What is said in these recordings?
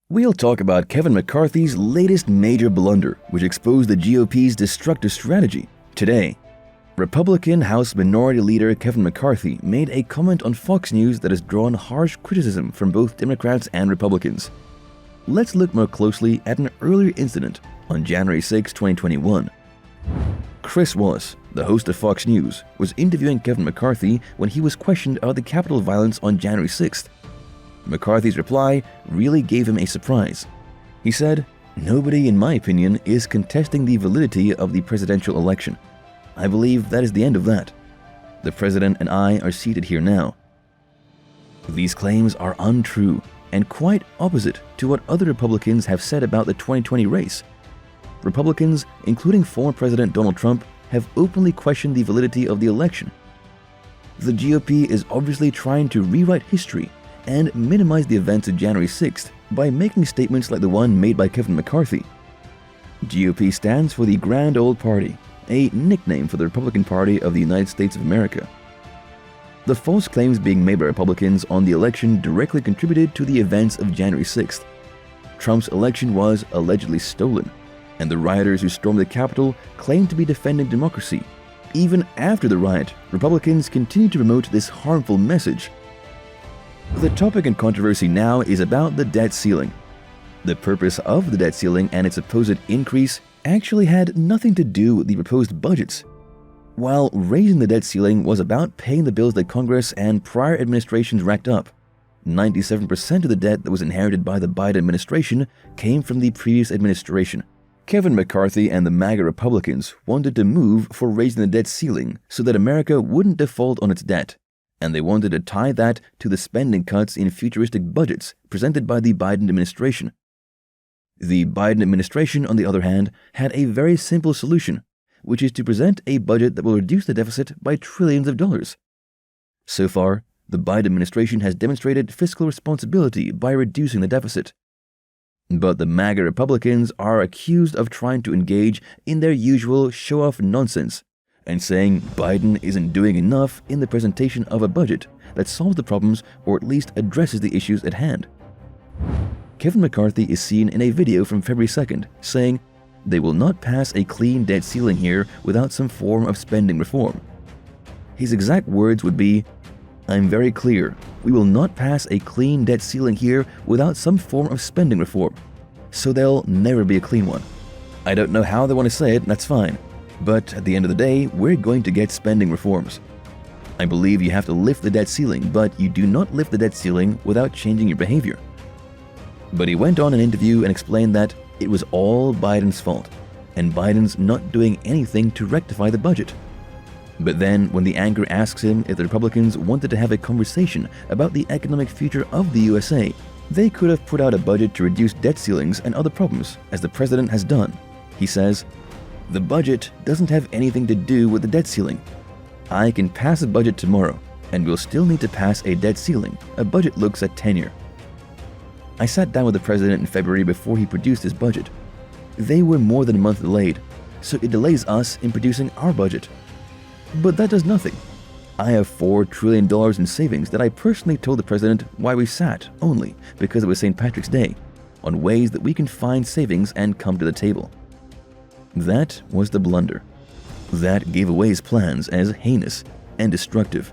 We'll talk about Kevin McCarthy's latest major blunder, which exposed the GOP's destructive strategy. Today, Republican House Minority Leader Kevin McCarthy made a comment on Fox News that has drawn harsh criticism from both Democrats and Republicans. Let's look more closely at an earlier incident on January 6, 2021. Chris Wallace, the host of Fox News, was interviewing Kevin McCarthy when he was questioned about the Capitol violence on January 6th. McCarthy's reply really gave him a surprise. He said, "Nobody, in my opinion, is contesting the validity of the presidential election. I believe that is the end of that. The president and I are seated here now." These claims are untrue and quite opposite to what other Republicans have said about the 2020 race. Republicans, including former President Donald Trump, have openly questioned the validity of the election. The GOP is obviously trying to rewrite history and minimize the events of January 6th by making statements like the one made by Kevin McCarthy. GOP stands for the Grand Old Party, a nickname for the Republican Party of the United States of America. The false claims being made by Republicans on the election directly contributed to the events of January 6th. Trump's election was allegedly stolen, and the rioters who stormed the Capitol claimed to be defending democracy. Even after the riot, Republicans continue to promote this harmful message. The topic and controversy now is about the debt ceiling. The purpose of the debt ceiling and its supposed increase actually had nothing to do with the proposed budgets. While raising the debt ceiling was about paying the bills that Congress and prior administrations racked up, 97% of the debt that was inherited by the Biden administration came from the previous administration. Kevin McCarthy and the MAGA Republicans wanted to move for raising the debt ceiling so that America wouldn't default on its debt, and they wanted to tie that to the spending cuts in futuristic budgets presented by the Biden administration. The Biden administration, on the other hand, had a very simple solution, which is to present a budget that will reduce the deficit by trillions of dollars. So far, the Biden administration has demonstrated fiscal responsibility by reducing the deficit. But the MAGA Republicans are accused of trying to engage in their usual show-off nonsense and saying Biden isn't doing enough in the presentation of a budget that solves the problems or at least addresses the issues at hand. Kevin McCarthy is seen in a video from February 2nd saying, "They will not pass a clean debt ceiling here without some form of spending reform." His exact words would be, "I'm very clear, we will not pass a clean debt ceiling here without some form of spending reform. So there'll never be a clean one." I don't know how they want to say it, that's fine. But at the end of the day, we're going to get spending reforms. I believe you have to lift the debt ceiling, but you do not lift the debt ceiling without changing your behavior. But he went on an interview and explained that it was all Biden's fault, and Biden's not doing anything to rectify the budget. But then, when the anchor asks him if the Republicans wanted to have a conversation about the economic future of the USA, they could have put out a budget to reduce debt ceilings and other problems, as the president has done. He says, "The budget doesn't have anything to do with the debt ceiling. I can pass a budget tomorrow, and we'll still need to pass a debt ceiling. A budget looks at tenure." I sat down with the president in February before he produced his budget. They were more than a month delayed, so it delays us in producing our budget. But that does nothing. I have $4 trillion in savings that I personally told the president why we sat, only because it was St. Patrick's Day, on ways that we can find savings and come to the table. That was the blunder. That gave away his plans as heinous and destructive.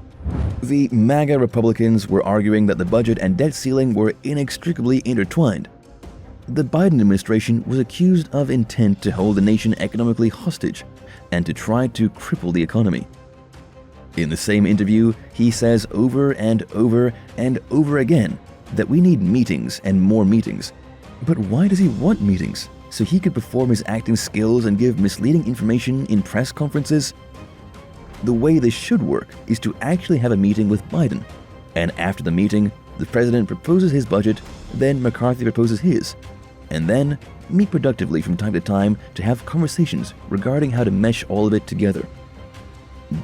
The MAGA Republicans were arguing that the budget and debt ceiling were inextricably intertwined. The Biden administration was accused of intent to hold the nation economically hostage and to try to cripple the economy. In the same interview, he says over and over and over again that we need meetings and more meetings. But why does he want meetings? So he could perform his acting skills and give misleading information in press conferences? The way this should work is to actually have a meeting with Biden, and after the meeting, the president proposes his budget, then McCarthy proposes his, and then meet productively from time to time to have conversations regarding how to mesh all of it together.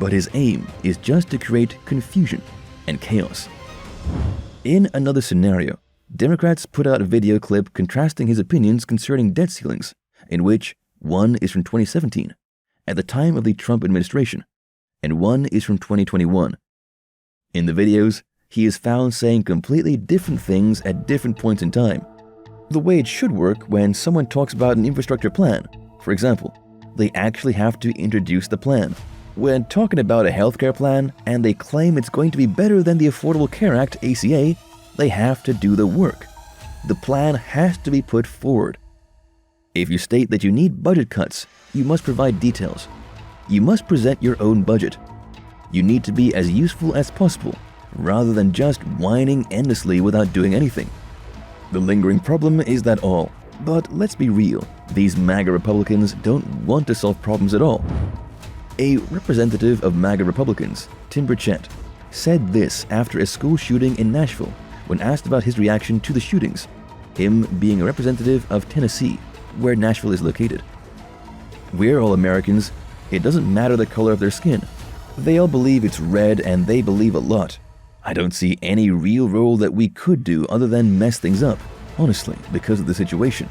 But his aim is just to create confusion and chaos. In another scenario, Democrats put out a video clip contrasting his opinions concerning debt ceilings, in which one is from 2017, at the time of the Trump administration, and one is from 2021. In the videos, he is found saying completely different things at different points in time. The way it should work when someone talks about an infrastructure plan. For example, they actually have to introduce the plan. When talking about a healthcare plan and they claim it's going to be better than the Affordable Care Act ACA, they have to do the work. The plan has to be put forward. If you state that you need budget cuts, you must provide details. You must present your own budget. You need to be as useful as possible, rather than just whining endlessly without doing anything. The lingering problem is that all. But let's be real, these MAGA Republicans don't want to solve problems at all. A representative of MAGA Republicans, Tim Burchett, said this after a school shooting in Nashville when asked about his reaction to the shootings, him being a representative of Tennessee, where Nashville is located. We're all Americans. It doesn't matter the color of their skin. They all believe it's red and they believe a lot. I don't see any real role that we could do other than mess things up, honestly, because of the situation.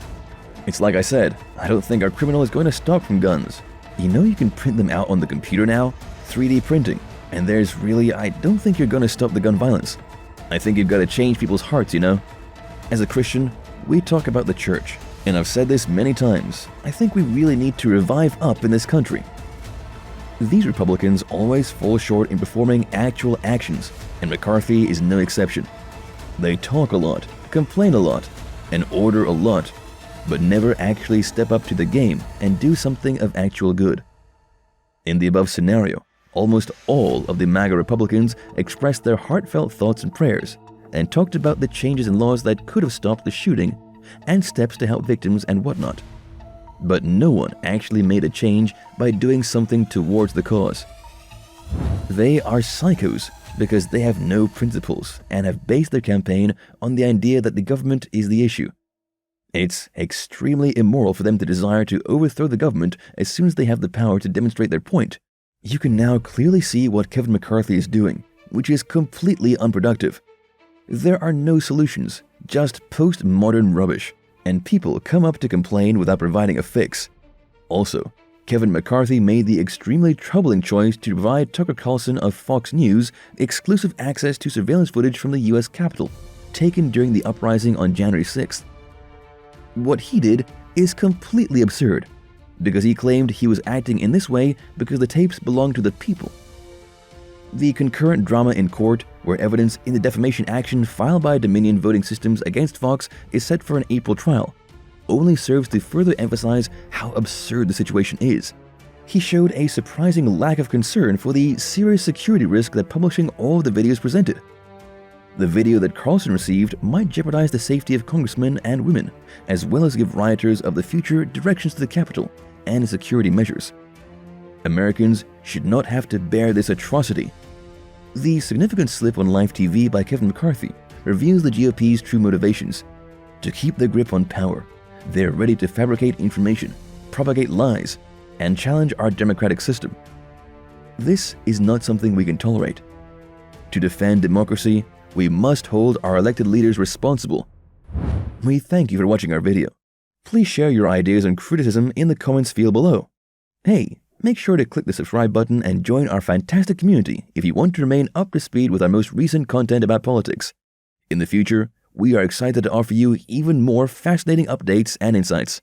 It's like I said, I don't think our criminal is going to stop from guns. You know you can print them out on the computer now, 3D printing, and I don't think you're going to stop the gun violence. I think you've got to change people's hearts, you know? As a Christian, we talk about the church, and I've said this many times, I think we really need to revive up in this country. These Republicans always fall short in performing actual actions, and McCarthy is no exception. They talk a lot, complain a lot, and order a lot, but never actually step up to the game and do something of actual good. In the above scenario, almost all of the MAGA Republicans expressed their heartfelt thoughts and prayers, and talked about the changes in laws that could have stopped the shooting, and steps to help victims and whatnot. But no one actually made a change by doing something towards the cause. They are psychos because they have no principles and have based their campaign on the idea that the government is the issue. It's extremely immoral for them to desire to overthrow the government as soon as they have the power to demonstrate their point. You can now clearly see what Kevin McCarthy is doing, which is completely unproductive. There are no solutions, just postmodern rubbish, and people come up to complain without providing a fix. Also, Kevin McCarthy made the extremely troubling choice to provide Tucker Carlson of Fox News exclusive access to surveillance footage from the US Capitol, taken during the uprising on January 6th. What he did is completely absurd, because he claimed he was acting in this way because the tapes belonged to the people. The concurrent drama in court, where evidence in the defamation action filed by Dominion Voting Systems against Fox is set for an April trial, only serves to further emphasize how absurd the situation is. He showed a surprising lack of concern for the serious security risk that publishing all of the videos presented. The video that Carlson received might jeopardize the safety of congressmen and women, as well as give rioters of the future directions to the Capitol and security measures. Americans should not have to bear this atrocity. The significant slip on live TV by Kevin McCarthy reveals the GOP's true motivations. To keep their grip on power, they're ready to fabricate information, propagate lies, and challenge our democratic system. This is not something we can tolerate. To defend democracy, we must hold our elected leaders responsible. We thank you for watching our video. Please share your ideas and criticism in the comments field below. Hey, make sure to click the subscribe button and join our fantastic community if you want to remain up to speed with our most recent content about politics. In the future, we are excited to offer you even more fascinating updates and insights.